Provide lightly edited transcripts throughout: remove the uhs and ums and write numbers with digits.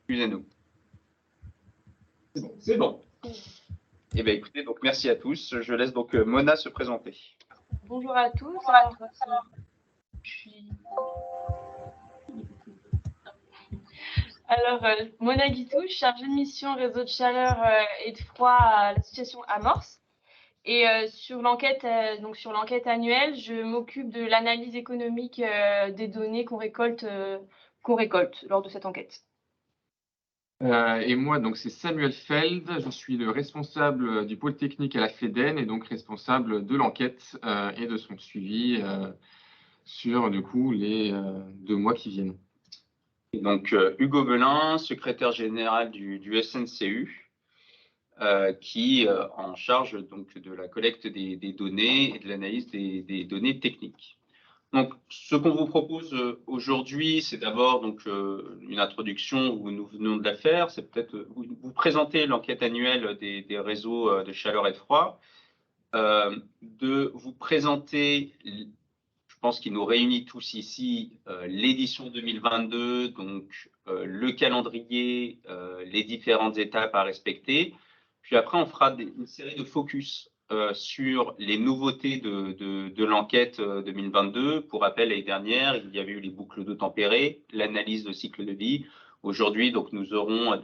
Excusez-nous. C'est bon. Eh bien, écoutez, donc merci à tous. Je laisse donc Mona se présenter. Bonjour à tous. Mona Guitou, chargée de mission réseau de chaleur et de froid à l'association Amorce. Et sur l'enquête annuelle, je m'occupe de l'analyse économique des données qu'on récolte lors de cette enquête. Et moi, donc c'est Samuel Feld, je suis le responsable du pôle technique à la FEDEN et donc responsable de l'enquête et de son suivi sur du coup les 2 mois qui viennent. Et donc Hugo Belin, secrétaire général du SNCU, qui en charge donc de la collecte des données et de l'analyse des données techniques. Donc, ce qu'on vous propose aujourd'hui, c'est d'abord donc une introduction où nous venons de la faire. C'est peut-être vous présenter l'enquête annuelle des réseaux de chaleur et de froid, de vous présenter, je pense qu'il nous réunit tous ici, l'édition 2022, donc le calendrier, les différentes étapes à respecter. Puis après, on fera une série de focus sur les nouveautés de l'enquête 2022. Pour rappel, l'année dernière, il y avait eu les boucles d'eau tempérées, l'analyse de cycle de vie. Aujourd'hui, donc, nous aurons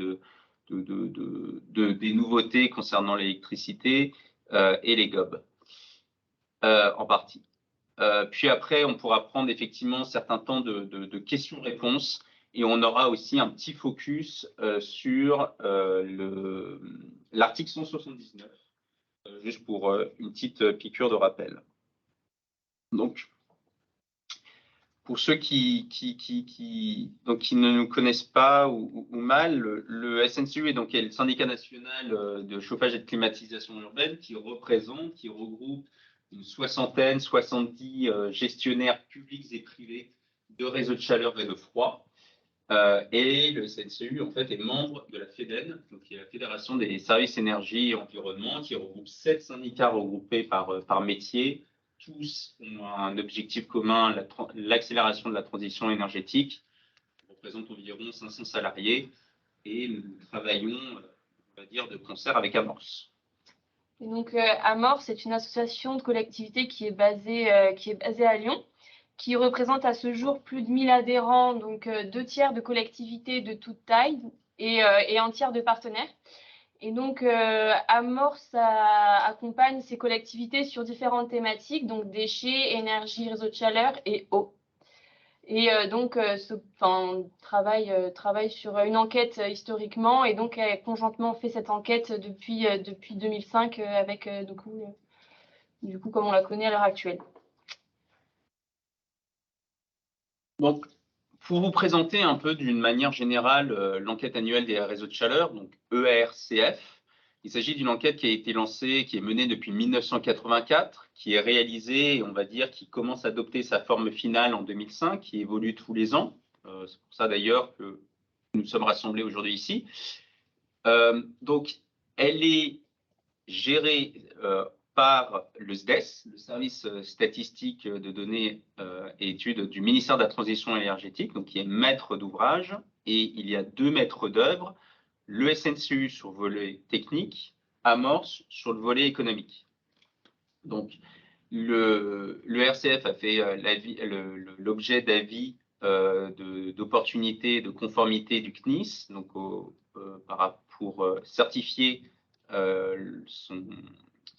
des nouveautés concernant l'électricité et les GOB en partie. Puis après, on pourra prendre effectivement certains temps de questions-réponses et on aura aussi un petit focus sur l'article 179. Juste pour une petite piqûre de rappel. Donc, pour ceux qui ne nous connaissent pas ou mal, le SNCU est donc le syndicat national de chauffage et de climatisation urbaine qui regroupe une 70 gestionnaires publics et privés de réseaux de chaleur et de froid. Et le SNCU, en fait, est membre de la FEDEN, donc qui est la Fédération des services énergie et environnement, qui regroupe 7 syndicats regroupés par métier. Tous ont un objectif commun, l'accélération de la transition énergétique. On représente environ 500 salariés et nous travaillons, on va dire, de concert avec Amorce. Et donc, Amorce est une association de collectivités qui est basée à Lyon, qui représente à ce jour plus de 1000 adhérents, donc 2 tiers de collectivités de toute taille et un tiers de partenaires. Et donc, Amorce accompagne ces collectivités sur différentes thématiques, donc déchets, énergie, réseau de chaleur et eau. Et donc, travaille sur une enquête historiquement et donc a conjointement fait cette enquête depuis 2005 avec du coup, comme on la connaît à l'heure actuelle. Donc, pour vous présenter un peu d'une manière générale l'enquête annuelle des réseaux de chaleur, donc EARCF, il s'agit d'une enquête qui a été lancée, qui est menée depuis 1984, qui est réalisée, et on va dire, qui commence à adopter sa forme finale en 2005, qui évolue tous les ans. C'est pour ça d'ailleurs que nous sommes rassemblés aujourd'hui ici. Donc, elle est gérée par le SDES, le service statistique de données et études du ministère de la Transition énergétique, donc qui est maître d'ouvrage, et il y a 2 maîtres d'œuvre, le SNCU sur le volet technique, Amorce sur le volet économique. Donc, le RCF a fait l'objet d'avis d'opportunité, de conformité du CNIS, donc pour certifier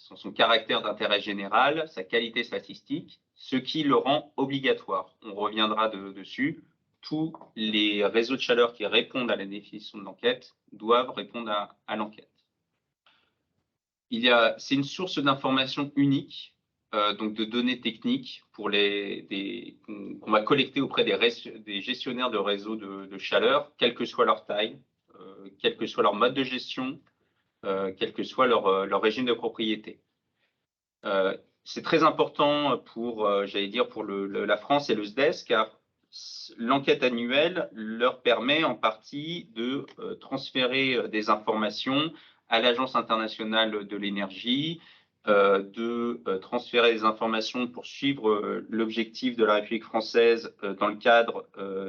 son caractère d'intérêt général, sa qualité statistique, ce qui le rend obligatoire. On reviendra dessus. Tous les réseaux de chaleur qui répondent à la définition de l'enquête doivent répondre à l'enquête. C'est une source d'information unique, donc de données techniques qu'on va collecter auprès des gestionnaires de réseaux de chaleur, quelle que soit leur taille, quel que soit leur mode de gestion, quel que soit leur régime de propriété. C'est très important pour, pour la France et le SDES, car l'enquête annuelle leur permet en partie de transférer des informations à l'Agence internationale de l'énergie de transférer des informations pour suivre l'objectif de la République française dans le cadre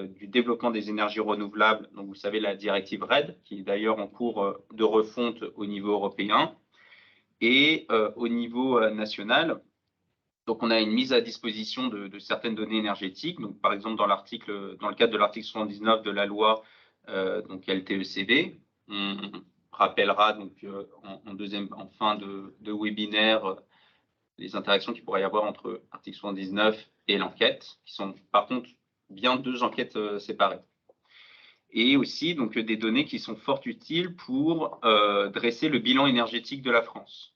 du développement des énergies renouvelables. Donc, vous savez, la directive RED, qui est d'ailleurs en cours de refonte au niveau européen et au niveau national. Donc, on a une mise à disposition de certaines données énergétiques. Donc, par exemple, dans le cadre de l'article 79 de la loi donc LTECV, on rappellera donc en fin de webinaire les interactions qu'il pourrait y avoir entre article 79 et l'enquête, qui sont par contre bien deux enquêtes séparées. Et aussi donc des données qui sont fort utiles pour dresser le bilan énergétique de la France.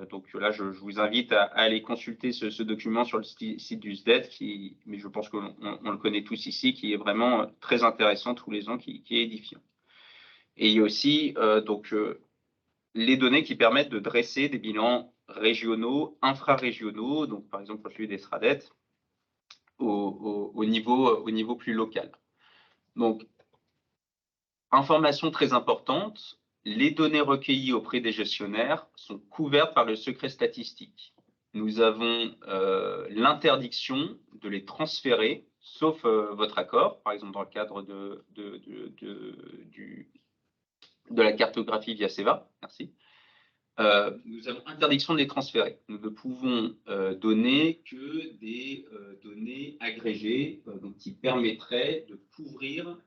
Donc là, je vous invite à aller consulter ce document sur le site du SDET, mais je pense qu'on le connaît tous ici, qui est vraiment très intéressant tous les ans, qui est édifiant. Et il y a aussi les données qui permettent de dresser des bilans régionaux, infrarégionaux, donc par exemple celui des SRADET, au niveau plus local. Donc, information très importante, les données recueillies auprès des gestionnaires sont couvertes par le secret statistique. Nous avons l'interdiction de les transférer, sauf votre accord, par exemple dans le cadre de la cartographie via SEVA. Merci. Nous avons interdiction de les transférer. Nous ne pouvons donner que des données agrégées donc qui permettraient de couvrir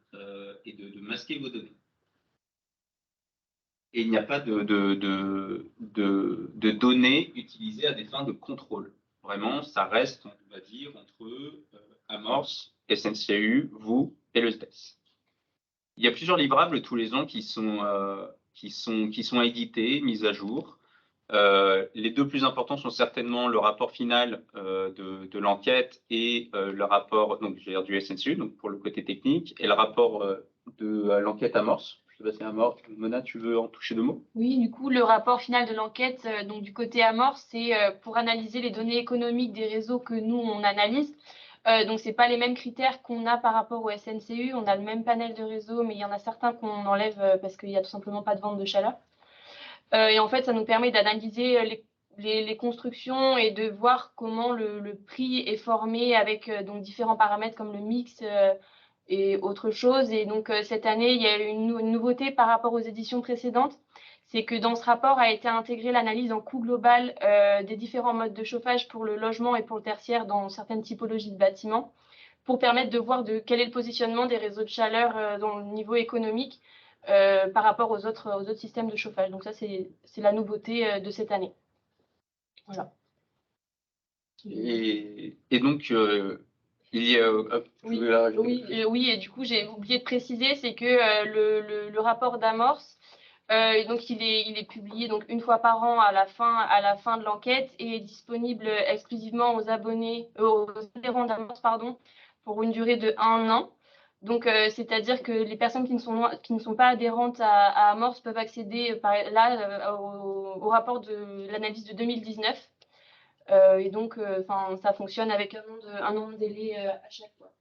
et de masquer vos données. Et il n'y a pas de données utilisées à des fins de contrôle. Vraiment, ça reste, on va dire, entre Amorce, SNCU, vous et le SDES. Il y a plusieurs livrables tous les ans qui sont édités, mis à jour. Les deux plus importants sont certainement le rapport final de l'enquête et le rapport donc, du SNCU, donc pour le côté technique, et le rapport de l'enquête Amorce. Je sais pas si Amorce, Mona, tu veux en toucher deux mots? Oui, du coup, le rapport final de l'enquête, donc du côté Amorce, c'est pour analyser les données économiques des réseaux que nous, on analyse. Donc, ce n'est pas les mêmes critères qu'on a par rapport au SNCU. On a le même panel de réseaux, mais il y en a certains qu'on enlève parce qu'il n'y a tout simplement pas de vente de chaleur. Et en fait, ça nous permet d'analyser les constructions et de voir comment le prix est formé avec donc différents paramètres comme le mix et autre chose. Et donc, cette année, il y a eu une nouveauté par rapport aux éditions précédentes. C'est que dans ce rapport a été intégrée l'analyse en coût global des différents modes de chauffage pour le logement et pour le tertiaire dans certaines typologies de bâtiments pour permettre de voir quel est le positionnement des réseaux de chaleur dans le niveau économique par rapport aux autres systèmes de chauffage. Donc ça, c'est la nouveauté de cette année. Voilà. Et donc, il y a… oui, et du coup, j'ai oublié de préciser, c'est que le rapport d'Amorce, donc il est publié donc une fois par an à la fin de l'enquête et est disponible exclusivement aux adhérents d'Amorce, pour une durée de 1 an. Donc, c'est-à-dire que les personnes qui ne sont pas adhérentes à Amorce peuvent accéder au rapport de l'analyse de 2019. Et donc, ça fonctionne avec un an de délai à chaque fois.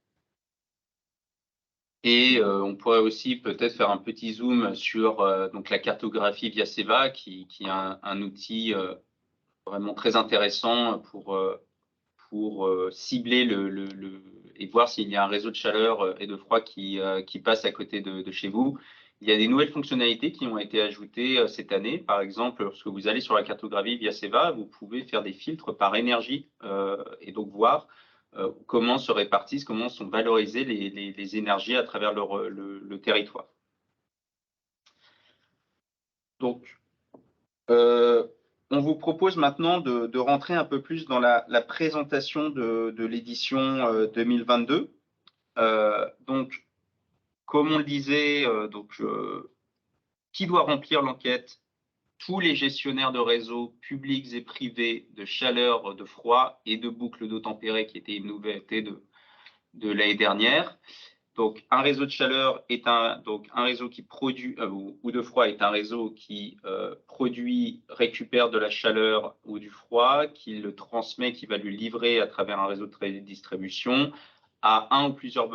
Et on pourrait aussi peut-être faire un petit zoom sur donc la cartographie via SEVA, qui est un outil vraiment très intéressant pour cibler et voir s'il y a un réseau de chaleur et de froid qui passe à côté de chez vous. Il y a des nouvelles fonctionnalités qui ont été ajoutées cette année. Par exemple, lorsque vous allez sur la cartographie via SEVA, vous pouvez faire des filtres par énergie et donc voir comment se répartissent, comment sont valorisées les énergies à travers le territoire. Donc, on vous propose maintenant de rentrer un peu plus dans la présentation de l'édition 2022. Donc, comme on le disait, qui doit remplir l'enquête? Tous les gestionnaires de réseaux publics et privés de chaleur, de froid et de boucles d'eau tempérée, qui était une nouveauté de l'année dernière. Donc, un réseau de chaleur est un réseau qui produit, ou de froid est un réseau qui produit, récupère de la chaleur ou du froid, qui le transmet, qui va lui livrer à travers un réseau de distribution à plusieurs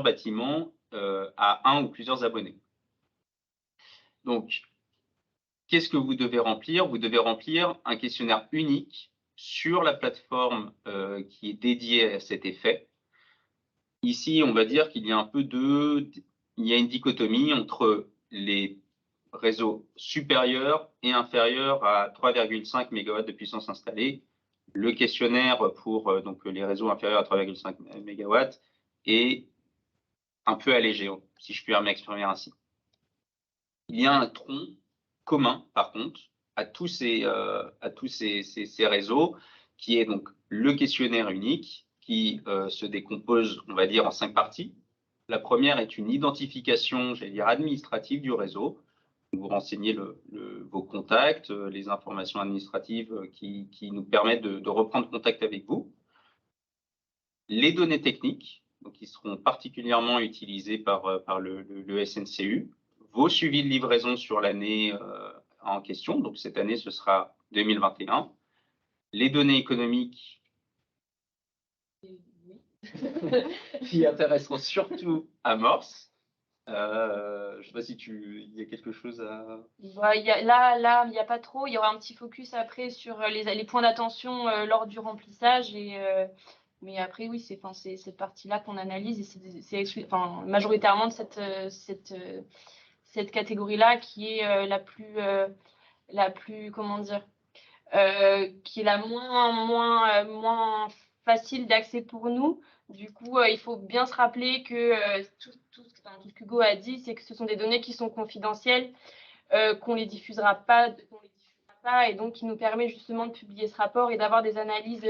bâtiments, à un ou plusieurs abonnés. Donc, qu'est-ce que vous devez remplir? Vous devez remplir un questionnaire unique sur la plateforme qui est dédiée à cet effet. Ici, on va dire qu'il y a il y a une dichotomie entre les réseaux supérieurs et inférieurs à 3,5 MW de puissance installée. Le questionnaire pour donc les réseaux inférieurs à 3,5 MW est un peu allégé, si je puis m'exprimer ainsi. Il y a un tronc commun, par contre, à tous ces réseaux, qui est donc le questionnaire unique, qui se décompose, on va dire, en 5 parties. La première est une identification, j'allais dire, administrative du réseau. Vous renseignez vos contacts, les informations administratives qui nous permettent de reprendre contact avec vous. Les données techniques, donc, qui seront particulièrement utilisées par le SNCU. Vos suivis de livraison sur l'année en question, donc cette année, ce sera 2021. Les données économiques qui intéresseront surtout Amorce. Je ne sais pas si il y a quelque chose à… Là, il n'y a pas trop. Il y aura un petit focus après sur les points d'attention lors du remplissage. Mais après, oui, c'est cette partie-là qu'on analyse et c'est majoritairement de cette catégorie-là qui est la plus, comment dire, qui est la moins facile d'accès pour nous. Du coup, il faut bien se rappeler que tout ce qu'Hugo a dit, c'est que ce sont des données qui sont confidentielles, qu'on ne les diffusera pas, et donc qui nous permet justement de publier ce rapport et d'avoir des analyses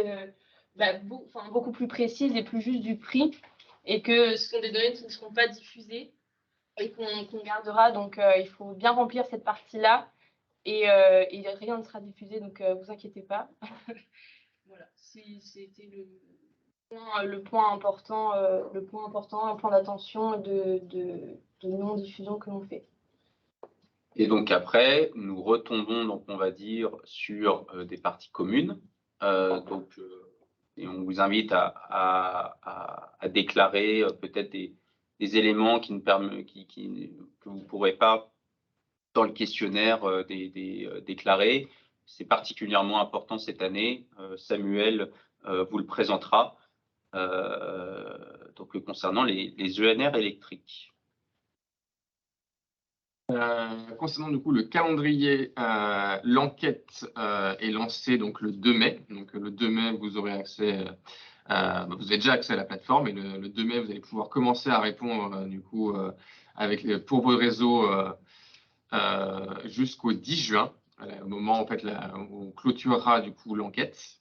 beaucoup plus précises et plus justes du prix, et que ce sont des données qui ne seront pas diffusées et qu'on gardera. Donc, il faut bien remplir cette partie-là. Et rien ne sera diffusé, donc vous inquiétez pas. Voilà, c'était le point important, un point d'attention de non-diffusion que l'on fait. Et donc après, nous retombons, donc on va dire, sur des parties communes. Et on vous invite à déclarer peut-être des éléments que vous ne pourrez pas dans le questionnaire déclarer. C'est particulièrement important cette année. Samuel vous le présentera donc, concernant les ENR électriques. Concernant du coup le calendrier, l'enquête est lancée donc le 2 mai. Donc le 2 mai, vous aurez accès, vous avez déjà accès à la plateforme, et le 2 mai, vous allez pouvoir commencer à répondre du coup pour vos réseaux jusqu'au 10 juin, au moment en fait où on clôturera du coup l'enquête.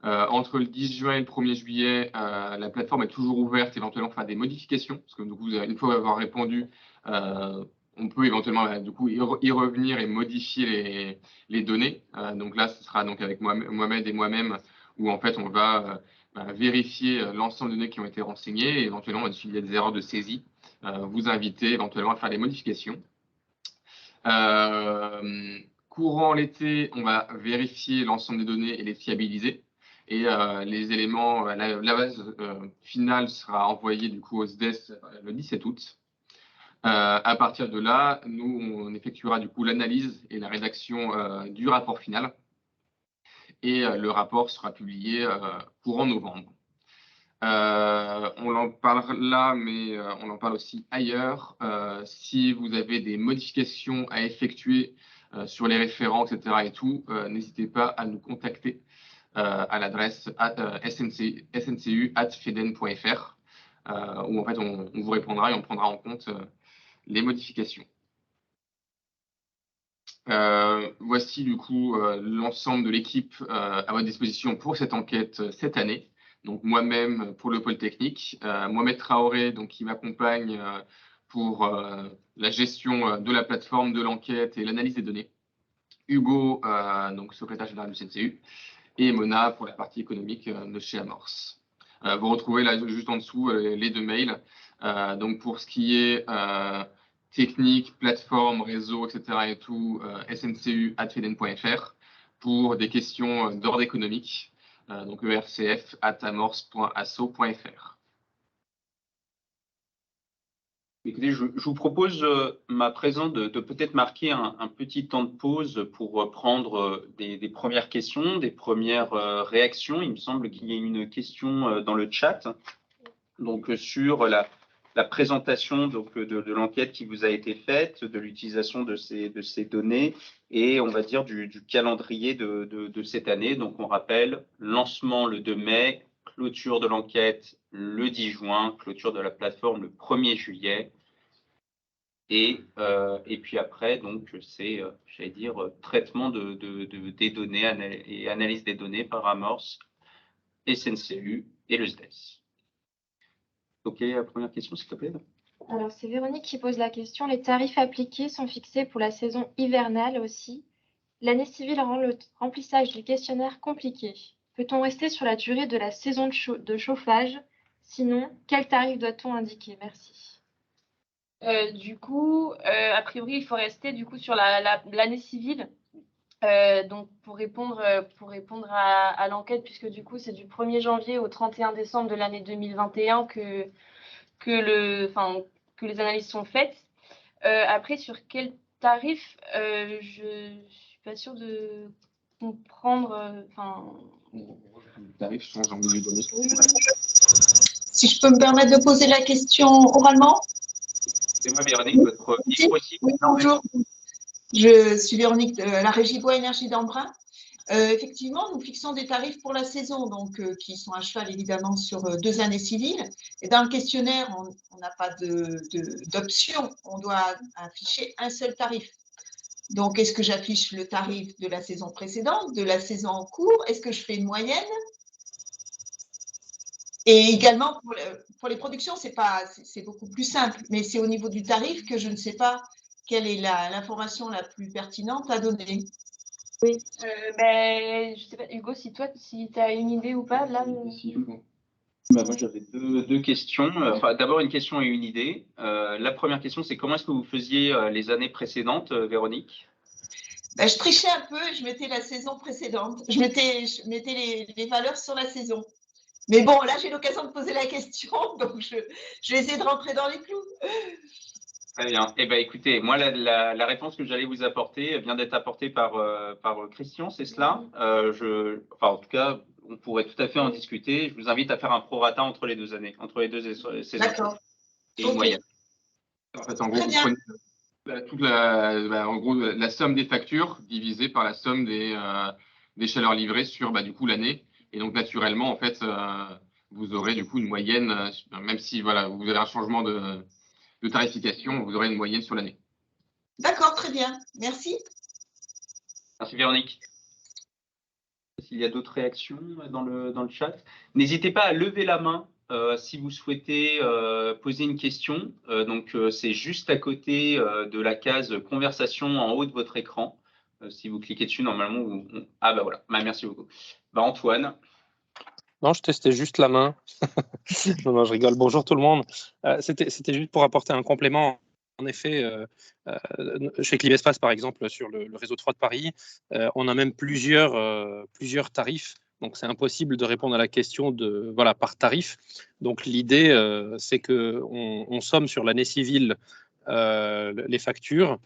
Entre le 10 juin et le 1er juillet, la plateforme est toujours ouverte, éventuellement faire des modifications, parce que du coup, une fois avoir répondu, on peut éventuellement du coup y revenir et modifier les données. Donc là, ce sera donc avec Mohamed et moi-même, où en fait on va vérifier l'ensemble de données qui ont été renseignées, et éventuellement, s'il y a des erreurs de saisie, vous inviter éventuellement à faire des modifications. Courant l'été, on va vérifier l'ensemble des données et les fiabiliser. Et les éléments, la base finale sera envoyée du coup au SDES le 17 août. À partir de là, nous, on effectuera du coup l'analyse et la rédaction du rapport final. Et le rapport sera publié courant novembre. On en parle là, mais on en parle aussi ailleurs. Si vous avez des modifications à effectuer sur les référents, etc. et tout, n'hésitez pas à nous contacter à l'adresse sncu@feden.fr, où en fait on vous répondra et on prendra en compte les modifications. Voici du coup l'ensemble de l'équipe à votre disposition pour cette enquête cette année. Donc moi-même pour le pôle technique, Mohamed Traoré donc, qui m'accompagne pour la gestion de la plateforme, de l'enquête et l'analyse des données. Hugo, donc secrétaire général du CNCU, et Mona pour la partie économique de chez Amorce. Vous retrouvez là juste en dessous les deux mails. Donc pour ce qui est technique, plateforme, réseau, etc. et tout, sncu@feden.fr. Pour des questions d'ordre économique, donc ercf@amorce.asso.fr. Écoutez, je vous propose, ma présence, de peut-être marquer un petit temps de pause pour prendre des premières questions, des premières réactions. Il me semble qu'il y a une question dans le chat, donc sur la présentation donc, de l'enquête qui vous a été faite, de l'utilisation de ces données et on va dire du calendrier de cette année. Donc on rappelle, lancement le 2 mai, clôture de l'enquête le 10 juin, clôture de la plateforme le 1er juillet. Et puis après, donc c'est, j'allais dire, traitement des données et analyse des données par Amorce, SNCU et le SDES. Ok, la première question, s'il te plaît. Alors, c'est Véronique qui pose la question. Les tarifs appliqués sont fixés pour la saison hivernale aussi. L'année civile rend le remplissage du questionnaire compliqué. Peut-on rester sur la durée de la saison de chauffage? Sinon, quel tarif doit-on indiquer? Merci. Du coup, a priori, il faut rester du coup sur l'année civile. Donc pour répondre à l'enquête, puisque du coup c'est du 1er janvier au 31 décembre de l'année 2021 que les analyses sont faites. Après, sur quel tarif, je suis pas sûre de comprendre. Les tarifs sont en milieu de données. Si je peux me permettre de poser la question oralement. C'est moi, Véronique, votre micro aussi. Oui, bonjour. Je suis Véronique de la Régie Bois Énergie d'Embrun. Effectivement, nous fixons des tarifs pour la saison, donc qui sont à cheval évidemment sur 2 années civiles. Et dans le questionnaire, on n'a pas d'option, on doit afficher un seul tarif. Donc, est-ce que j'affiche le tarif de la saison précédente, de la saison en cours? Est-ce que je fais une moyenne? Et également, pour les productions, c'est beaucoup plus simple, mais c'est au niveau du tarif que je ne sais pas quelle est l'information la plus pertinente à donner. Oui, je sais pas, Hugo, si tu as une idée ou pas, là. Moi, j'avais deux questions. Enfin, d'abord, une question et une idée. La première question, c'est comment est-ce que vous faisiez les années précédentes, Véronique? Je trichais un peu, je mettais la saison précédente. Je mettais les valeurs sur la saison. Mais bon, là, j'ai l'occasion de poser la question, donc je vais essayer de rentrer dans les clous. Très bien. Eh bien, écoutez, moi, la réponse que j'allais vous apporter vient d'être apportée par Christian, c'est cela. En tout cas, on pourrait tout à fait en discuter. Je vous invite à faire un prorata entre les 2 années, entre les 2 saisons. D'accord. Et une moyenne. En fait, en gros, vous prenez en gros, la somme des factures divisée par la somme des chaleurs livrées sur du coup l'année. Et donc, naturellement, en fait, vous aurez du coup une moyenne, même si voilà, vous avez un changement de tarification, vous aurez une moyenne sur l'année. D'accord, très bien. Merci. Merci Véronique. S'il y a d'autres réactions dans le chat, n'hésitez pas à lever la main si vous souhaitez poser une question. Donc, c'est juste à côté de la case conversation en haut de votre écran. Si vous cliquez dessus, normalement, ah bah voilà. Merci beaucoup. Antoine. Non, je testais juste la main. Non, je rigole. Bonjour tout le monde. C'était juste pour apporter un complément. En effet, chez Clivespace, par exemple, sur le réseau 3 de Paris, on a même plusieurs tarifs. Donc, c'est impossible de répondre à la question par tarif. Donc, l'idée, c'est qu'on somme sur l'année civile les factures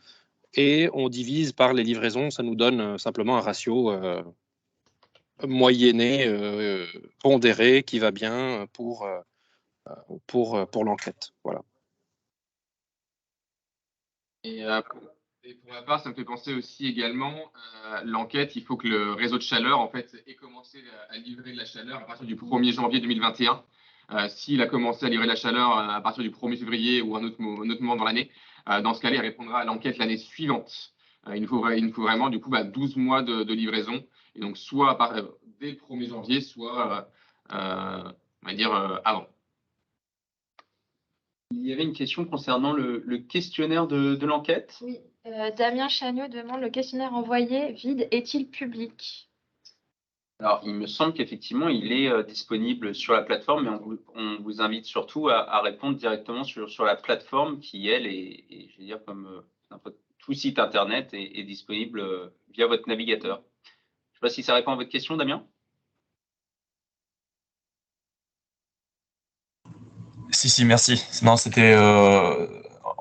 et on divise par les livraisons. Ça nous donne simplement un ratio moyenné, pondéré, qui va bien pour l'enquête. Voilà. Et pour ma part, ça me fait penser aussi également, l'enquête, il faut que le réseau de chaleur en fait, ait commencé à livrer de la chaleur à partir du 1er janvier 2021. S'il a commencé à livrer de la chaleur à partir du 1er février ou un autre moment dans l'année, dans ce cas-là, il répondra à l'enquête l'année suivante. Il nous faut vraiment du coup 12 mois de livraison. Et donc, soit dès le 1er janvier, soit on va dire avant. Il y avait une question concernant le questionnaire de l'enquête. Oui, Damien Chagneux demande: le questionnaire envoyé vide est-il public? Alors, il me semble qu'effectivement, il est disponible sur la plateforme, mais on vous invite surtout à répondre directement sur la plateforme qui, elle, je vais dire, comme tout site Internet, est disponible via votre navigateur. Je ne sais pas si ça répond à votre question, Damien. Si, merci. Non, c'était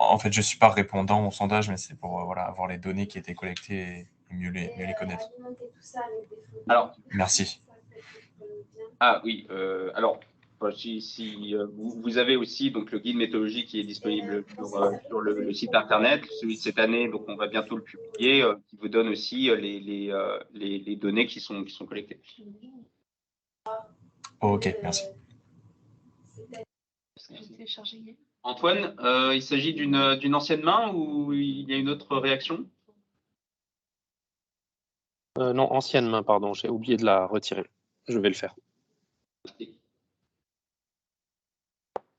en fait, je ne suis pas répondant au sondage, mais c'est pour voilà, avoir les données qui étaient collectées et mieux les connaître. Alors, merci. Ah oui, alors, si vous avez aussi donc, le guide méthodologique qui est disponible sur le site internet, celui de cette année, donc on va bientôt le publier, qui vous donne aussi les données qui sont collectées. Ok, merci. Antoine, il s'agit d'une ancienne main ou il y a une autre réaction? Non, ancienne main, pardon, j'ai oublié de la retirer. Je vais le faire. Je ne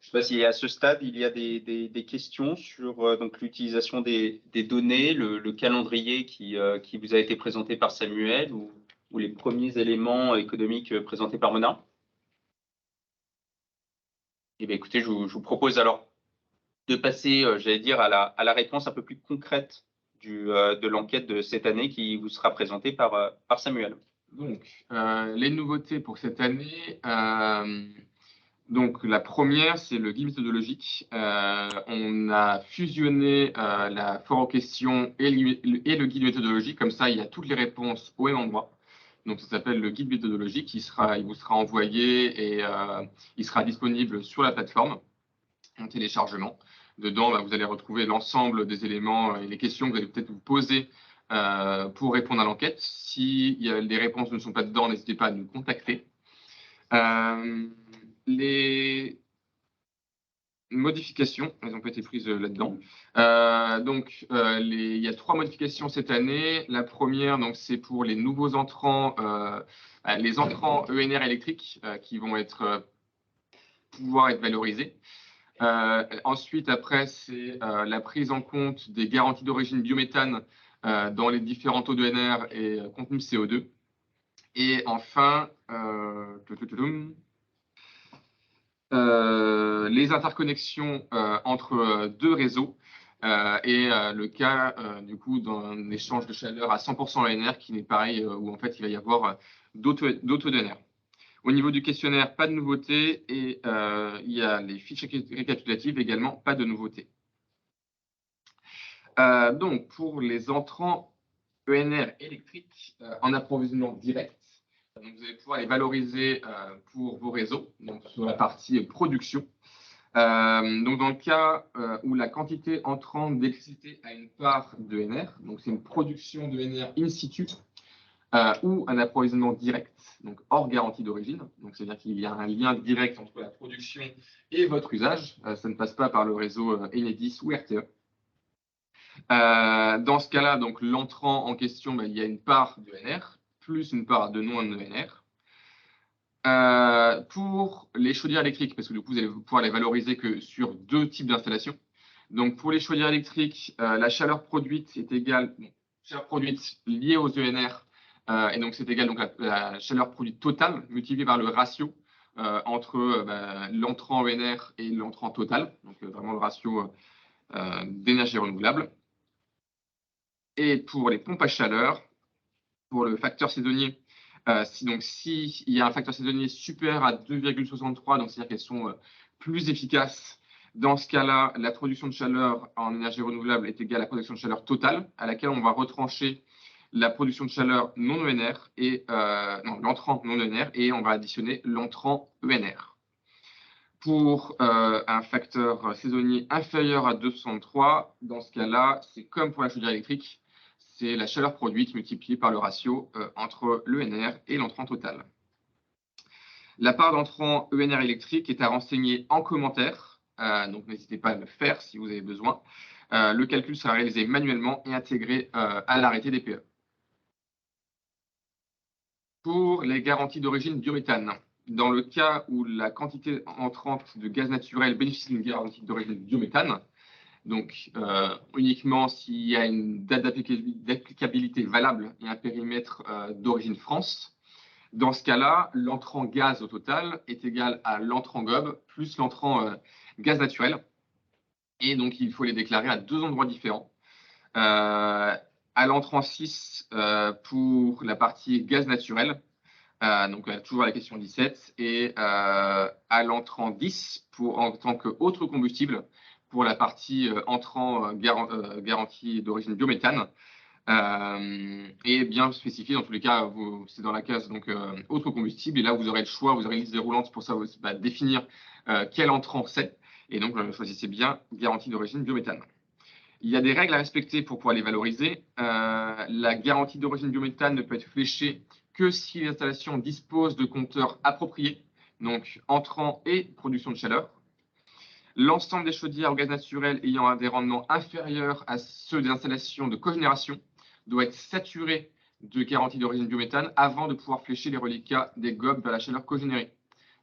sais pas si à ce stade, il y a des questions sur donc l'utilisation des données, le calendrier qui vous a été présenté par Samuel ou les premiers éléments économiques présentés par Mona. Eh bien, écoutez, je vous propose alors de passer, j'allais dire, à la réponse un peu plus concrète de l'enquête de cette année qui vous sera présentée par Samuel. Donc, les nouveautés pour cette année, donc la première, c'est le guide méthodologique. On a fusionné la foire aux questions et le guide méthodologique, comme ça il y a toutes les réponses au même endroit. Donc ça s'appelle le guide méthodologique, il vous sera envoyé et il sera disponible sur la plateforme en téléchargement. Dedans, vous allez retrouver l'ensemble des éléments et les questions que vous allez peut-être vous poser pour répondre à l'enquête. Si les réponses ne sont pas dedans, n'hésitez pas à nous contacter. Les modifications, elles ont pas été prises là-dedans. Il y a 3 modifications cette année. La première, c'est pour les nouveaux entrants, les entrants ENR électriques qui vont pouvoir être valorisés. Ensuite, après, c'est la prise en compte des garanties d'origine biométhane dans les différents taux d'ENR et contenu CO2. Et enfin, les interconnexions entre 2 réseaux et le cas du coup d'un échange de chaleur à 100% ENR qui n'est pareil où en fait il va y avoir d'autres ENR. Au niveau du questionnaire, pas de nouveauté et il y a les fiches récapitulatives également, pas de nouveauté. Donc pour les entrants ENR électriques en approvisionnement direct, donc vous allez pouvoir les valoriser pour vos réseaux, donc sur la partie production. Donc dans le cas où la quantité entrante d'électricité a une part d'ENR, donc c'est une production d'ENR in situ ou un approvisionnement direct, donc hors garantie d'origine. Donc c'est-à-dire qu'il y a un lien direct entre la production et votre usage. Ça ne passe pas par le réseau Enedis ou RTE. Dans ce cas-là, donc l'entrant en question, il y a une part d'ENR plus une part de non-ENR. Pour les chaudières électriques, parce que du coup, vous allez pouvoir les valoriser que sur 2 types d'installations. Donc, pour les chaudières électriques, la chaleur produite est égale, chaleur produite liée aux ENR, et donc c'est égal donc la chaleur produite totale multipliée par le ratio entre l'entrant ENR et l'entrant total, donc vraiment le ratio d'énergie renouvelable. Et pour les pompes à chaleur, pour le facteur saisonnier, s'il y a un facteur saisonnier supérieur à 2,63, donc c'est-à-dire qu'elles sont plus efficaces, dans ce cas-là, la production de chaleur en énergie renouvelable est égale à la production de chaleur totale, à laquelle on va retrancher la production de chaleur non ENR et l'entrant non ENR et on va additionner l'entrant ENR. Pour un facteur saisonnier inférieur à 2,63, dans ce cas-là, c'est comme pour la chaudière électrique, c'est la chaleur produite multipliée par le ratio entre l'ENR et l'entrant total. La part d'entrant ENR électrique est à renseigner en commentaire, donc n'hésitez pas à le faire si vous avez besoin. Le calcul sera réalisé manuellement et intégré à l'arrêté DPE. Pour les garanties d'origine biométhane, dans le cas où la quantité entrante de gaz naturel bénéficie d'une garantie d'origine biométhane, donc uniquement s'il y a une date d'applicabilité valable et un périmètre d'origine France. Dans ce cas-là, l'entrant gaz au total est égal à l'entrant GOB plus l'entrant gaz naturel. Et donc, il faut les déclarer à 2 endroits différents. À l'entrant 6 pour la partie gaz naturel, donc toujours la question 17, et à l'entrant 10 en tant qu'autre combustible pour la partie entrant garantie d'origine biométhane. Et bien spécifié, dans tous les cas, c'est dans la case donc, autre combustible. Et là, vous aurez le choix, vous aurez une liste déroulante pour savoir définir quel entrant c'est. Et donc, choisissez bien garantie d'origine biométhane. Il y a des règles à respecter pour pouvoir les valoriser. La garantie d'origine biométhane ne peut être fléchée que si l'installation dispose de compteurs appropriés, donc entrant et production de chaleur. L'ensemble des chaudières au gaz naturel ayant des rendements inférieurs à ceux des installations de cogénération doit être saturé de garantie d'origine biométhane avant de pouvoir flécher les reliquats des GOB vers la chaleur cogénérée.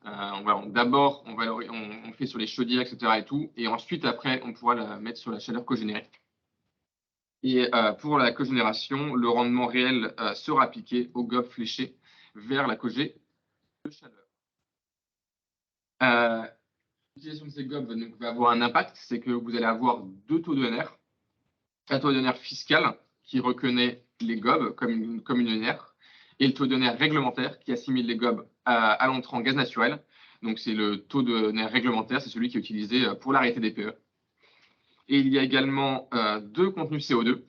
D'abord, on fait sur les chaudières, etc. et tout, et ensuite, après, on pourra la mettre sur la chaleur cogénérée. Et pour la cogénération, le rendement réel sera appliqué au GOB fléché vers la cogé de chaleur. L'utilisation de ces GOB va avoir un impact, c'est que vous allez avoir deux taux d'ENR. Un taux d'ENR fiscal qui reconnaît les GOB comme une ENR et le taux d'ENR réglementaire qui assimile les GOB à l'entrant en gaz naturel. Donc, c'est le taux d'ENR réglementaire, c'est celui qui est utilisé pour l'arrêté des PE. Et il y a également deux contenus CO2.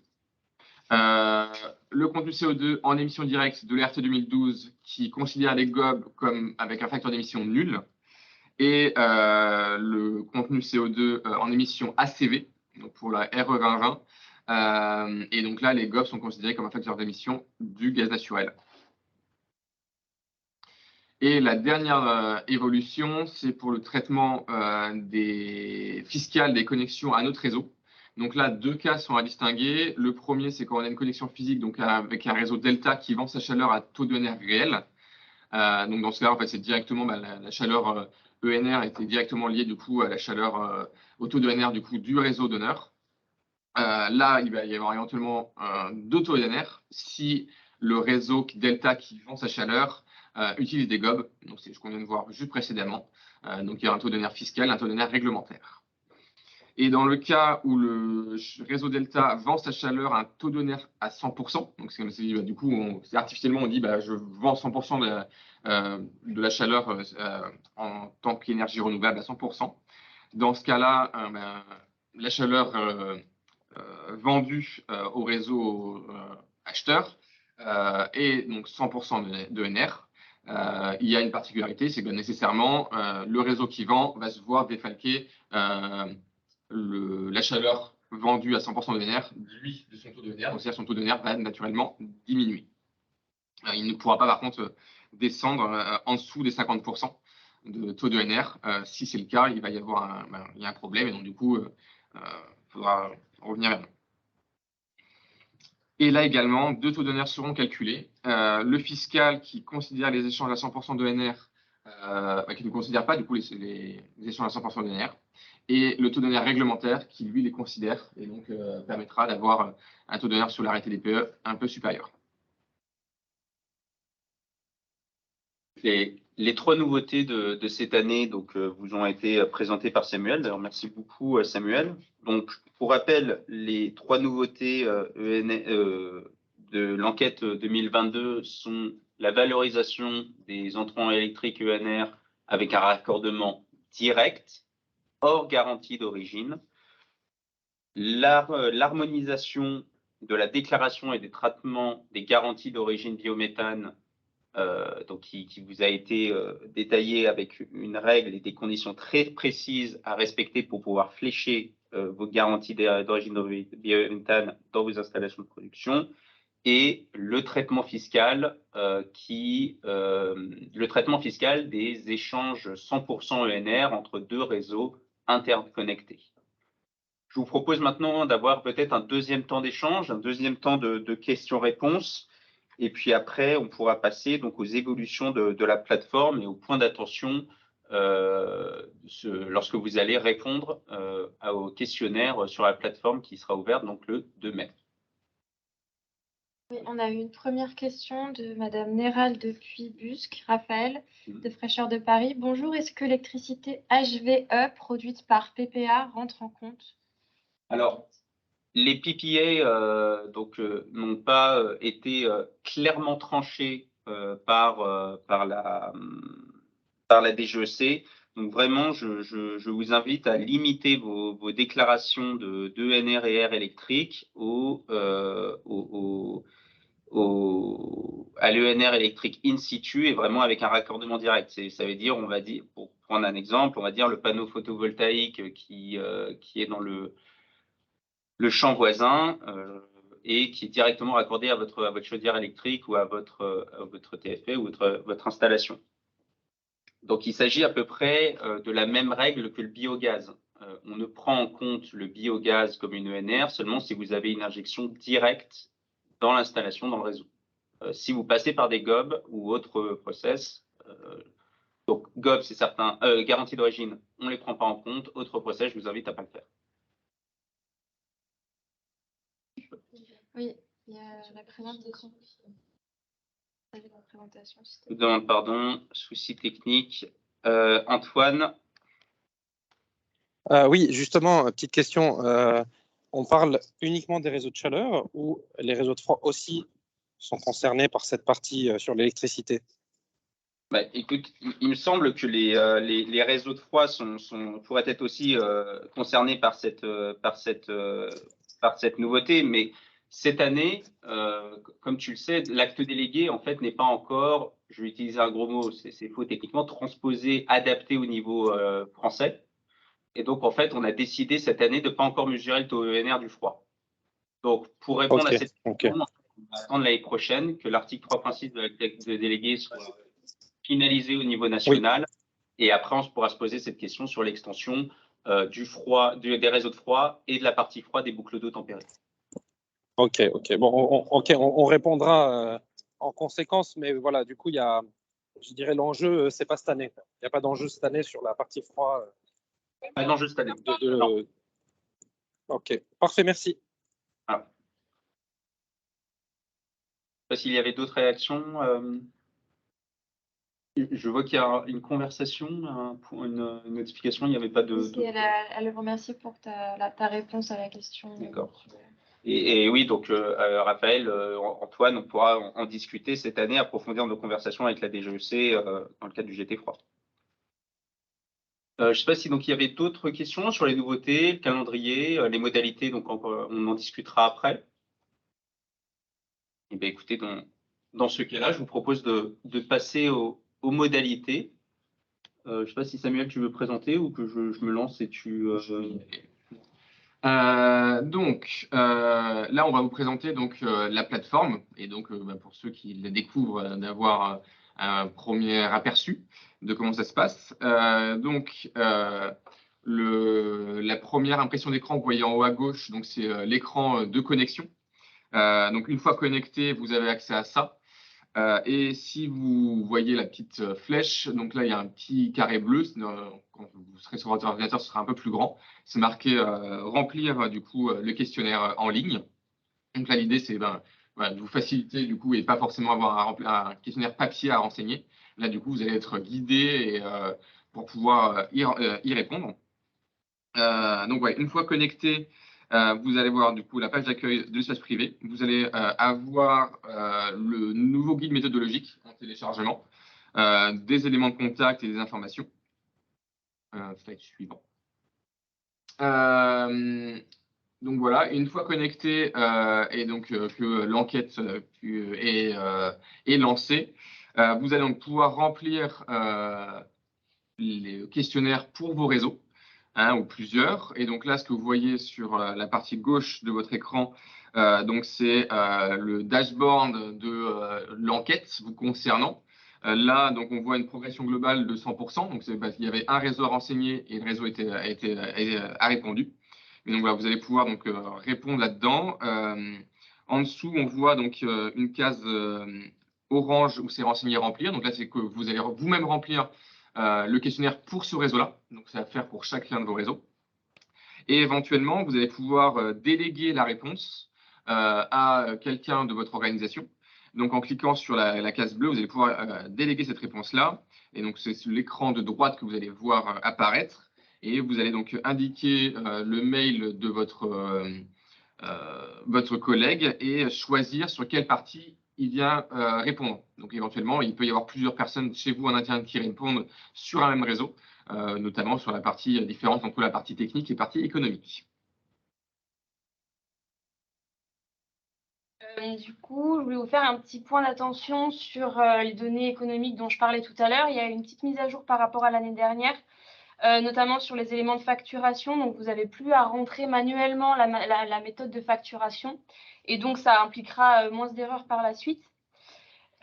Le contenu CO2 en émission directe de l'RT 2012 qui considère les GOB comme avec un facteur d'émission nul et le contenu CO2 en émission ACV, donc pour la RE2020. Et donc là, les GOB sont considérés comme un facteur d'émission du gaz naturel. Et la dernière évolution, c'est pour le traitement fiscal des connexions à notre réseau. Donc là, deux cas sont à distinguer. Le premier, c'est quand on a une connexion physique donc avec un réseau Delta qui vend sa chaleur à taux d'ENR réel. Donc dans ce cas, en fait, c'est directement la chaleur ENR était directement liée du coup à la chaleur au taux d'ENR du coup du réseau donneur. Là, il va y avoir éventuellement deux taux d'ENR si le réseau Delta qui vend sa chaleur utilise des GOB, donc c'est ce qu'on vient de voir juste précédemment. Donc il y a un taux d'ENR fiscal, un taux d'ENR réglementaire. Et dans le cas où le réseau Delta vend sa chaleur à un taux d'ENR à 100%, donc c'est comme si du coup, artificiellement, on dit je vends 100% de la chaleur en tant qu'énergie renouvelable à 100%. Dans ce cas-là, la chaleur vendue au réseau acheteur est donc 100% d'ENR. Il y a une particularité, c'est que nécessairement, le réseau qui vend va se voir défalquer la chaleur vendue à 100% d'ENR, lui, de son taux d'ENR. Donc, c'est-à-dire son taux d'ENR va naturellement diminuer. Il ne pourra pas, par contre, descendre en dessous des 50% de taux d'ENR. Si c'est le cas, il va y avoir il y a un problème et donc, du coup, il faudra revenir vers nous. Et là également, deux taux d'ENR seront calculés. Le fiscal qui considère les échanges à 100% d'ENR, qui ne considère pas du coup les échanges à 100% d'ENR, et le taux d'ENR réglementaire qui lui les considère et donc permettra d'avoir un taux d'ENR sur l'arrêté des PE un peu supérieur. Les trois nouveautés de cette année donc, vous ont été présentées par Samuel. D'ailleurs, merci beaucoup Samuel. Donc, pour rappel, les trois nouveautés de l'enquête 2022 sont la valorisation des entrants électriques ENR avec un raccordement direct, hors garantie d'origine, l'harmonisation de la déclaration et des traitements des garanties d'origine biométhane donc qui vous a été détaillé avec une règle et des conditions très précises à respecter pour pouvoir flécher vos garanties d'origine biométhane dans vos installations de production, et le traitement fiscal des échanges 100% ENR entre deux réseaux interconnectés. Je vous propose maintenant d'avoir peut-être un deuxième temps d'échange, un deuxième temps de questions-réponses. Et puis après, on pourra passer donc aux évolutions de la plateforme et aux points d'attention lorsque vous allez répondre au questionnaire sur la plateforme qui sera ouverte donc le 2 mai. Oui, on a eu une première question de Madame Néral de Puy-Busque, Raphaël, de Fraîcheur de Paris. Bonjour, est-ce que l'électricité HVE produite par PPA rentre en compte? Alors, les PPA n'ont pas été clairement tranchés par la DGEC. Donc vraiment, je vous invite à limiter vos déclarations d'ENR et R électrique à l'ENR électrique in situ et vraiment avec un raccordement direct. Ça veut dire, on va dire, pour prendre un exemple, on va dire le panneau photovoltaïque qui est dans le champ voisin et qui est directement raccordé à votre chaudière électrique ou à votre TFP ou votre installation. Donc, il s'agit à peu près de la même règle que le biogaz. On ne prend en compte le biogaz comme une ENR seulement si vous avez une injection directe dans l'installation, dans le réseau. Si vous passez par des GOB ou autres process, donc GOB, c'est certain, garantie d'origine, on ne les prend pas en compte. Autres process, je vous invite à ne pas le faire. Oui, il y a la présentation. Je vous demande pardon, souci technique. Antoine. Oui, justement, petite question. On parle uniquement des réseaux de chaleur ou les réseaux de froid aussi sont concernés par cette partie sur l'électricité? Bah, écoute, il me semble que les réseaux de froid pourraient être aussi concernés par cette nouveauté, mais cette année, comme tu le sais, l'acte délégué en fait n'est pas encore, je vais utiliser un gros mot, c'est faux techniquement, transposé, adapté au niveau français. Et donc en fait, on a décidé cette année de ne pas encore mesurer le taux ENR du froid. Donc pour répondre à cette question, on va attendre l'année prochaine que l'article 3.6 de l'acte délégué soit finalisé au niveau national. Oui. Et après, on pourra se poser cette question sur l'extension du froid, des réseaux de froid et de la partie froid des boucles d'eau tempérées. Ok. Bon, on répondra en conséquence, mais voilà, du coup, il y a, je dirais, l'enjeu, c'est pas cette année. Il n'y a pas d'enjeu cette année sur la partie froid. Pas d'enjeu cette année. Ok, parfait, merci. Ah. Je ne sais pas s'il y avait d'autres réactions. Je vois qu'il y a une conversation, une notification, il n'y avait pas de… Elle le remercie pour ta réponse à la question. D'accord. Et oui, donc Raphaël, Antoine, on pourra en discuter cette année, approfondir nos conversations avec la DGEC dans le cadre du GT Froid. Je ne sais pas si donc il y avait d'autres questions sur les nouveautés, le calendrier, les modalités, donc on en discutera après. Et bien écoutez, dans ce cas-là, je vous propose de passer aux modalités. Je ne sais pas si Samuel, tu veux présenter ou que je me lance et tu… Donc, là, on va vous présenter donc, la plateforme. Et donc, pour ceux qui la découvrent, d'avoir un premier aperçu de comment ça se passe. Donc, la première impression d'écran que vous voyez en haut à gauche, donc c'est l'écran de connexion. Donc, une fois connecté, vous avez accès à ça. Et si vous voyez la petite flèche, donc là, il y a un petit carré bleu. Quand vous serez sur votre ordinateur, ce sera un peu plus grand. C'est marqué remplir du coup le questionnaire en ligne. Donc là, l'idée, c'est de vous faciliter du coup et pas forcément avoir un questionnaire papier à renseigner. Là, du coup, vous allez être guidé pour pouvoir y répondre. Donc, ouais, une fois connecté, vous allez voir du coup la page d'accueil de l'espace privé. Vous allez avoir le nouveau guide méthodologique en téléchargement, des éléments de contact et des informations. Slide suivant. Donc voilà, une fois connecté et donc que l'enquête est lancée, vous allez donc pouvoir remplir les questionnaires pour vos réseaux. Ou plusieurs. Et donc là, ce que vous voyez sur la partie gauche de votre écran, donc c'est le dashboard de l'enquête vous concernant. Là, donc on voit une progression globale de 100%. Donc c'est parce qu'il y avait un réseau à renseigner et le réseau a répondu. Et donc voilà, vous allez pouvoir donc répondre là-dedans. En dessous, on voit donc une case orange où c'est renseigner remplir. Donc là, c'est que vous allez vous-même remplir le questionnaire pour ce réseau-là. Donc, c'est à faire pour chacun de vos réseaux. Et éventuellement, vous allez pouvoir déléguer la réponse à quelqu'un de votre organisation. Donc, en cliquant sur la case bleue, vous allez pouvoir déléguer cette réponse-là. Et donc, c'est sur l'écran de droite que vous allez voir apparaître. Et vous allez donc indiquer le mail de votre collègue et choisir sur quelle partie il vient répondre. Donc, éventuellement, il peut y avoir plusieurs personnes chez vous en interne qui répondent sur un même réseau. notamment sur la partie différente entre la partie technique et la partie économique. Du coup, je voulais vous faire un petit point d'attention sur les données économiques dont je parlais tout à l'heure. Il y a une petite mise à jour par rapport à l'année dernière, notamment sur les éléments de facturation. Donc, vous n'avez plus à rentrer manuellement la méthode de facturation. Et donc, ça impliquera moins d'erreurs par la suite.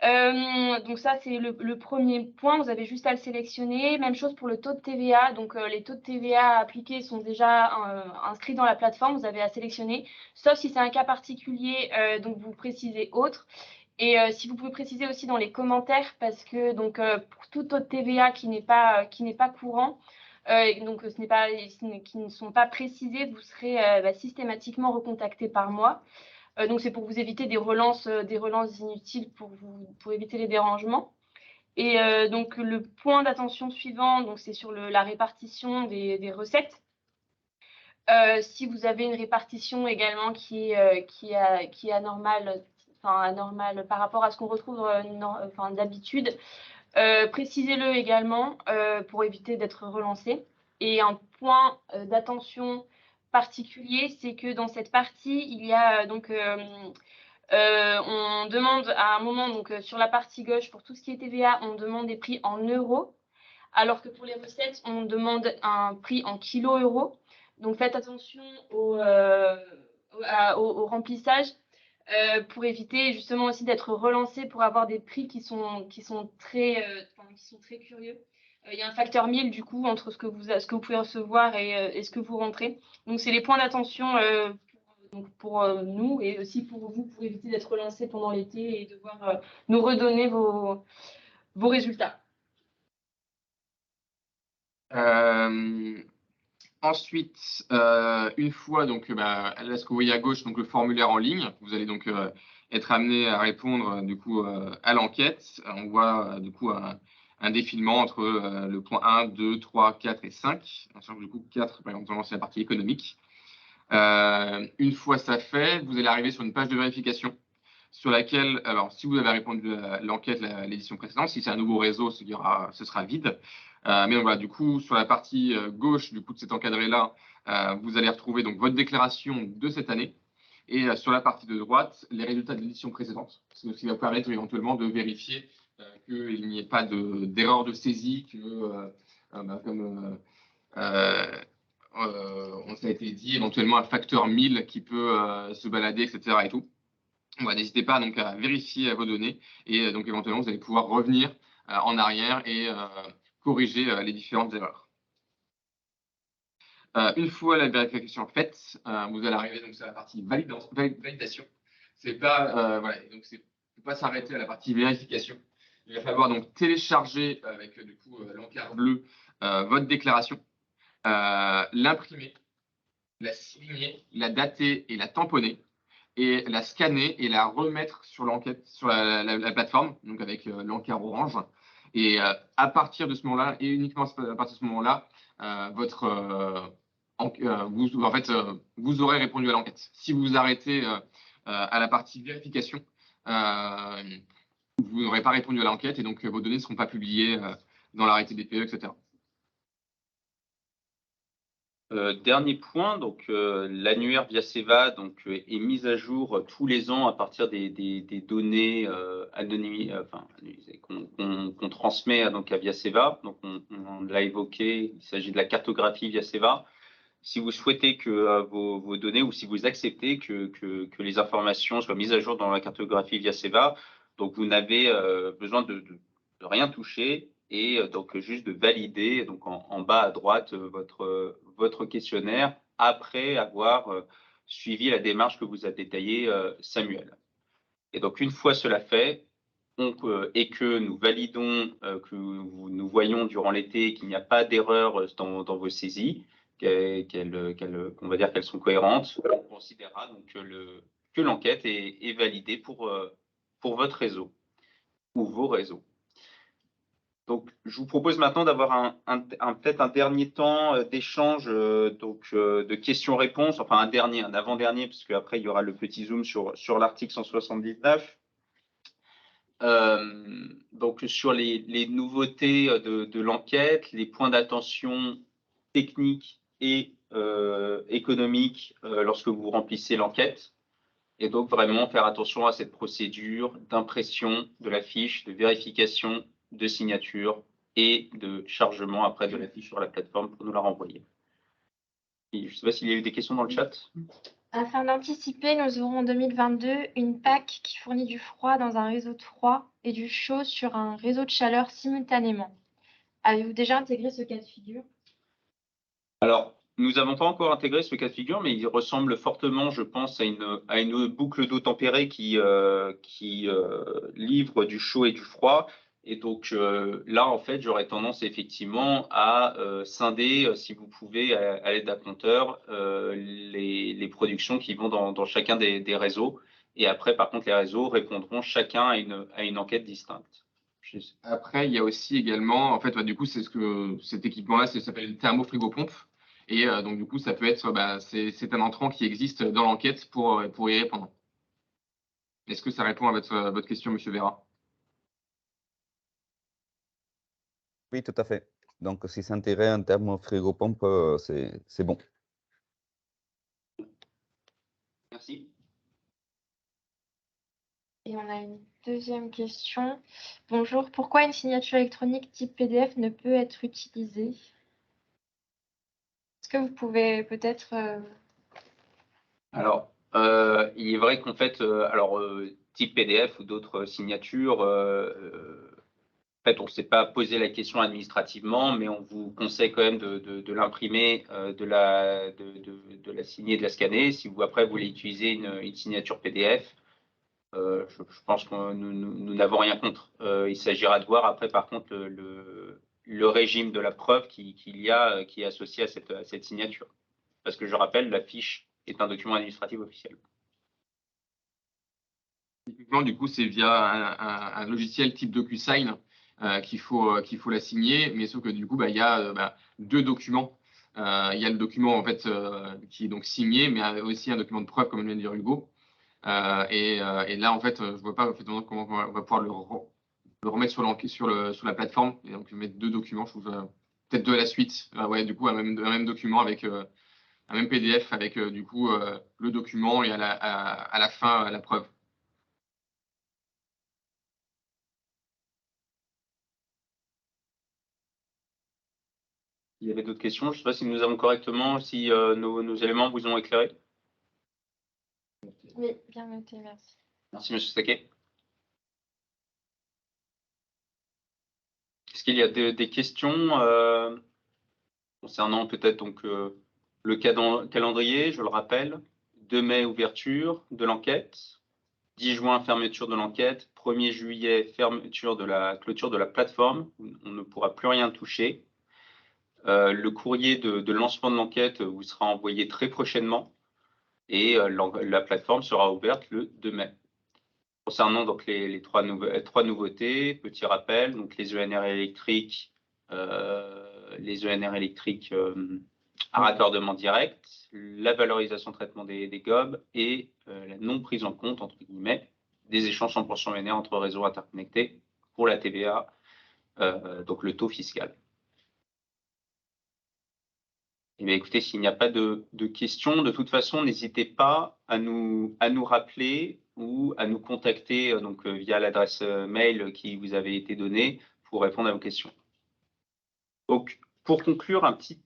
Donc ça, c'est le premier point. Vous avez juste à le sélectionner. Même chose pour le taux de TVA. Donc, les taux de TVA appliqués sont déjà inscrits dans la plateforme. Vous avez à sélectionner, sauf si c'est un cas particulier. Donc, vous précisez autre. Et si vous pouvez préciser aussi dans les commentaires, parce que donc pour tout taux de TVA qui n'est pas courant, donc qui ne sont pas précisés, vous serez systématiquement recontacté par moi. Donc, c'est pour vous éviter des relances inutiles pour éviter les dérangements. Et donc, le point d'attention suivant, donc c'est sur la répartition des recettes. Si vous avez une répartition également qui est anormale, par rapport à ce qu'on retrouve d'habitude, précisez-le également pour éviter d'être relancé. Et un point d'attention particulier, c'est que dans cette partie, il y a donc on demande à un moment, donc sur la partie gauche, pour tout ce qui est TVA, on demande des prix en euros, alors que pour les recettes, on demande un prix en kilo-euros. Donc faites attention au remplissage pour éviter justement aussi d'être relancé pour avoir des prix qui sont très curieux. Il y a un facteur 1000 du coup entre ce que vous pouvez recevoir et ce que vous rentrez. Donc c'est les points d'attention pour nous et aussi pour vous, pour éviter d'être relancé pendant l'été et devoir nous redonner vos résultats. Ensuite, une fois, donc, là, ce que vous voyez à gauche, donc le formulaire en ligne, vous allez donc être amené à répondre du coup à l'enquête. On voit du coup un défilement entre le point 1, 2, 3, 4 et 5. En sachant que du coup 4, par exemple, c'est la partie économique. Une fois ça fait, vous allez arriver sur une page de vérification sur laquelle, alors si vous avez répondu à l'enquête l'édition précédente, si c'est un nouveau réseau, ce sera vide. Mais voilà, du coup, sur la partie gauche du coup de cet encadré-là, vous allez retrouver donc votre déclaration de cette année. Et sur la partie de droite, les résultats de l'édition précédente. Ce qui va permettre éventuellement de vérifier qu'il n'y ait pas d'erreur de saisie, que comme on ça a été dit, éventuellement un facteur 1000 qui peut se balader, etc. et tout. N'hésitez pas donc à vérifier vos données et donc éventuellement vous allez pouvoir revenir en arrière et corriger les différentes erreurs. Une fois la vérification faite, vous allez arriver donc sur la partie validation. C'est pas donc c'est faut pas s'arrêter à la partie vérification. Il va falloir donc télécharger avec du coup l'encart bleu votre déclaration, l'imprimer, la signer, la dater et la tamponner, et la scanner et la remettre sur l'enquête, sur la plateforme, donc avec l'encart orange. Et à partir de ce moment-là, et uniquement à partir de ce moment-là, vous aurez répondu à l'enquête. Si vous vous arrêtez à la partie vérification, vous n'aurez pas répondu à l'enquête et donc vos données ne seront pas publiées dans l'arrêté DPE, etc. Dernier point, donc l'annuaire Viaceva donc est mis à jour tous les ans à partir des données anonymisées qu'on transmet donc à Viaceva. Donc on l'a évoqué, il s'agit de la cartographie Viaceva. Si vous souhaitez que vos données ou si vous acceptez que les informations soient mises à jour dans la cartographie Viaceva, donc vous n'avez besoin de rien toucher et donc juste de valider donc en bas à droite votre questionnaire après avoir suivi la démarche que vous a détaillée Samuel. Et donc une fois cela fait, et que nous validons, nous voyons durant l'été qu'il n'y a pas d'erreur dans vos saisies, qu'on va dire qu'elles sont cohérentes, on considérera donc que l'enquête est validée pour votre réseau ou vos réseaux. Donc, je vous propose maintenant d'avoir peut-être un dernier temps d'échange de questions-réponses, enfin un avant-dernier, parce qu'après il y aura le petit zoom sur l'article 179. Donc, sur les nouveautés de l'enquête, les points d'attention techniques et économiques lorsque vous remplissez l'enquête. Et donc, vraiment faire attention à cette procédure d'impression de la fiche, de vérification, de signature et de chargement après de la fiche sur la plateforme pour nous la renvoyer. Et je ne sais pas s'il y a eu des questions dans le chat. Afin d'anticiper, nous aurons en 2022 une PAC qui fournit du froid dans un réseau de froid et du chaud sur un réseau de chaleur simultanément. Avez-vous déjà intégré ce cas de figure? Alors, nous n'avons pas encore intégré ce cas de figure, mais il ressemble fortement, je pense, à une boucle d'eau tempérée qui livre du chaud et du froid. Et donc là, en fait, j'aurais tendance effectivement à scinder, si vous pouvez, à l'aide d'un compteur, les productions qui vont dans chacun des réseaux. Et après, par contre, les réseaux répondront chacun à une enquête distincte. Après, il y a aussi également, en fait, du coup, cet équipement-là, ça s'appelle une thermofrigopompe. Et donc, du coup, ça peut être, c'est un entrant qui existe dans l'enquête pour y répondre. Est-ce que ça répond à votre question, Monsieur Vera? Oui, tout à fait. Donc, si c'est intégré en thermofrigopompe, c'est bon. Merci. Et on a une deuxième question. Bonjour, pourquoi une signature électronique type PDF ne peut être utilisée? Est-ce que vous pouvez peut-être... Alors, il est vrai qu'en fait, type PDF ou d'autres signatures, en fait, on ne s'est pas posé la question administrativement, mais on vous conseille quand même de l'imprimer, de la signer, de la scanner. Si vous, après, vous voulez utiliser une signature PDF, je pense que nous n'avons rien contre. Il s'agira de voir après, par contre, le régime de la preuve qui est associé à cette signature. Parce que je rappelle, la fiche est un document administratif officiel. Typiquement, du coup, c'est via un logiciel type DocuSign qu'il faut la signer, mais sauf que du coup, il y a deux documents. Il y a le document en fait qui est donc signé, mais aussi un document de preuve, comme vient de dire Hugo. Et là, en fait, je ne vois pas comment on va pouvoir le remettre sur la plateforme et donc mettre deux documents. Je trouve peut-être deux à la suite. Ouais, du coup, un même document avec un même PDF avec du coup le document et à la fin la preuve. Il y avait d'autres questions. Je ne sais pas si nous avons correctement, si nos éléments vous ont éclairé. Oui, bien noté, merci. Merci, Monsieur Saquet. Est-ce qu'il y a des questions concernant peut-être donc le calendrier, je le rappelle, 2 mai, ouverture de l'enquête, 10 juin, fermeture de l'enquête, 1er juillet, fermeture de la clôture de la plateforme, on ne pourra plus rien toucher. Le courrier de lancement de l'enquête vous sera envoyé très prochainement et la plateforme sera ouverte le 2 mai. Concernant donc les trois nouveautés, petit rappel, donc les ENR électriques, à raccordement direct, la valorisation traitement des gobs et la non prise en compte, entre guillemets, des échanges 100% ENR entre réseaux interconnectés pour la TVA, donc le taux fiscal. Eh bien, écoutez, s'il n'y a pas de questions, de toute façon, n'hésitez pas à nous rappeler ou à nous contacter donc, via l'adresse mail qui vous avait été donnée pour répondre à vos questions. Donc, pour conclure, un petit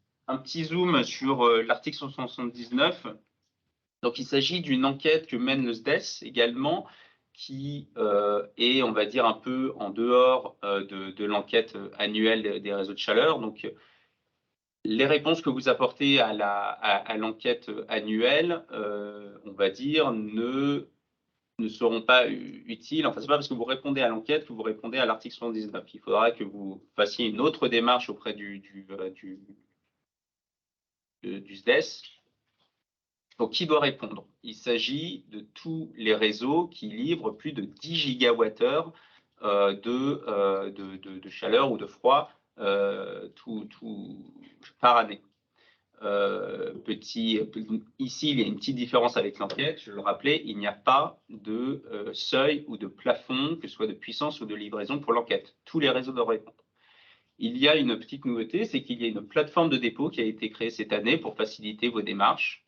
zoom sur l'article 179. Donc, il s'agit d'une enquête que mène le SDES également, qui est, on va dire, un peu en dehors de l'enquête annuelle des réseaux de chaleur. Donc, les réponses que vous apportez à l'enquête annuelle, on va dire, ne seront pas utiles. Enfin, ce n'est pas parce que vous répondez à l'enquête que vous répondez à l'article 79. Il faudra que vous fassiez une autre démarche auprès du SDES. Donc, qui doit répondre? Il s'agit de tous les réseaux qui livrent plus de 10 gigawattheures de chaleur ou de froid par année. ici, il y a une petite différence avec l'enquête. Je le rappelais, il n'y a pas de seuil ou de plafond, que ce soit de puissance ou de livraison pour l'enquête. Tous les réseaux doivent répondre. Il y a une petite nouveauté, c'est qu'il y a une plateforme de dépôt qui a été créée cette année pour faciliter vos démarches.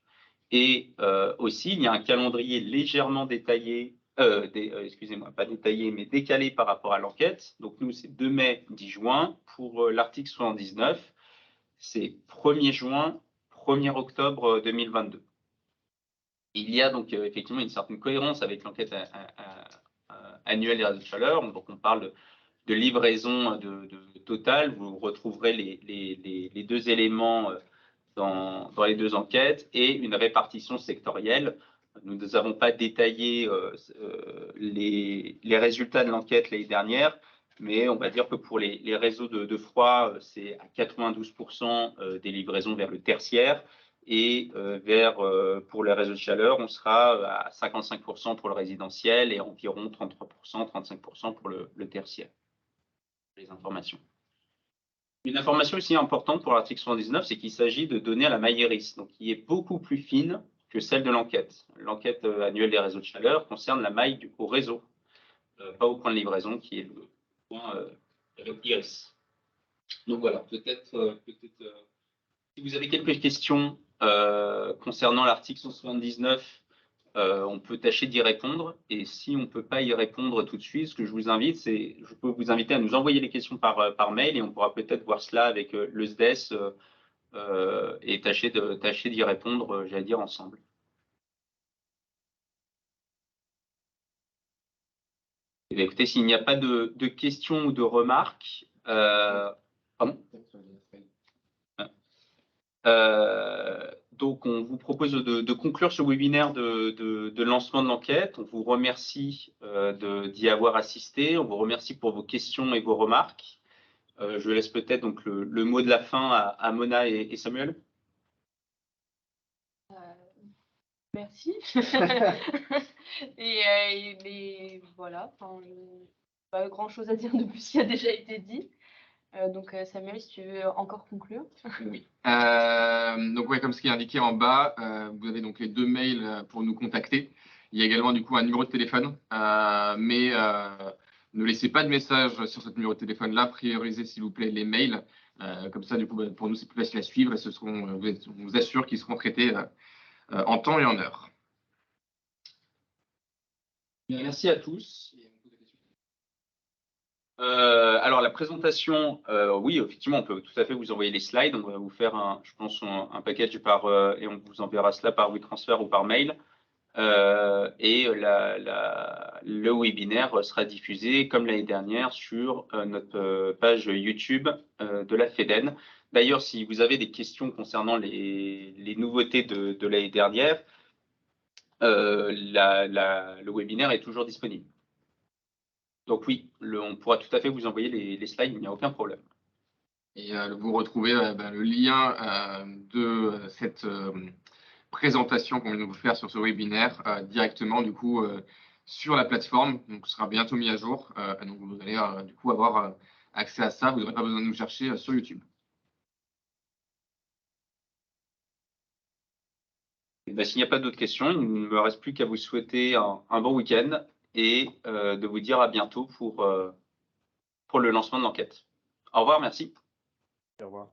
Et aussi, il y a un calendrier légèrement détaillé, excusez-moi, pas détaillé, mais décalé par rapport à l'enquête. Donc nous, c'est 2 mai, 10 juin. Pour l'article 79, c'est 1er juin, 1er octobre 2022. Il y a donc effectivement une certaine cohérence avec l'enquête annuelle des réseaux de chaleur. Donc on parle de livraison de Total. Vous retrouverez les 2 éléments dans les 2 enquêtes et une répartition sectorielle. Nous n'avons pas détaillé les résultats de l'enquête l'année dernière, mais on va dire que pour les réseaux de froid, c'est à 92% des livraisons vers le tertiaire et pour les réseaux de chaleur, on sera à 55% pour le résidentiel et environ 33%, 35% pour le tertiaire. Les informations. Une information aussi importante pour l'article 79, c'est qu'il s'agit de données à la mailléris, donc qui est beaucoup plus fine que celle de l'enquête. L'enquête annuelle des réseaux de chaleur concerne la maille au réseau, pas au point de livraison qui est le point iris. Donc voilà, peut-être si vous avez quelques questions concernant l'article 179, on peut tâcher d'y répondre. Et si on ne peut pas y répondre tout de suite, ce que je vous invite, c'est, je peux vous inviter à nous envoyer les questions par mail et on pourra peut-être voir cela avec le SDES et tâcher d'y répondre, j'allais dire, ensemble. Et bien, écoutez, s'il n'y a pas de questions ou de remarques, pardon. Donc, on vous propose de conclure ce webinaire de lancement de l'enquête. On vous remercie d'y avoir assisté. On vous remercie pour vos questions et vos remarques. Je laisse peut-être donc le mot de la fin à Mona et Samuel. Merci. et voilà, pas grand-chose à dire de plus qui a déjà été dit. Donc Samuel, si tu veux encore conclure. Oui. Donc ouais, comme ce qui est indiqué en bas, vous avez donc les 2 mails pour nous contacter. Il y a également du coup un numéro de téléphone, mais ne laissez pas de message sur ce numéro de téléphone-là. Priorisez s'il vous plaît les mails. Comme ça, du coup, pour nous, c'est plus facile à suivre et on vous assure qu'ils seront traités en temps et en heure. Bien, merci à tous. Alors la présentation, oui, effectivement, on peut tout à fait vous envoyer les slides. On va vous faire, je pense, un package et on vous enverra cela par WeTransfer ou par mail. Et le webinaire sera diffusé, comme l'année dernière, sur notre page YouTube de la FEDEN. D'ailleurs, si vous avez des questions concernant les nouveautés de l'année dernière, le webinaire est toujours disponible. Donc oui, on pourra tout à fait vous envoyer les slides, il n'y a aucun problème. Et vous retrouvez le lien de cette présentation qu'on vient de vous faire sur ce webinaire directement du coup sur la plateforme. Donc, ce sera bientôt mis à jour. Donc, vous allez du coup avoir accès à ça. Vous n'aurez pas besoin de nous chercher sur YouTube. S'il n'y a pas d'autres questions, il ne me reste plus qu'à vous souhaiter un bon week-end et de vous dire à bientôt pour le lancement de l'enquête. Au revoir, merci. Au revoir.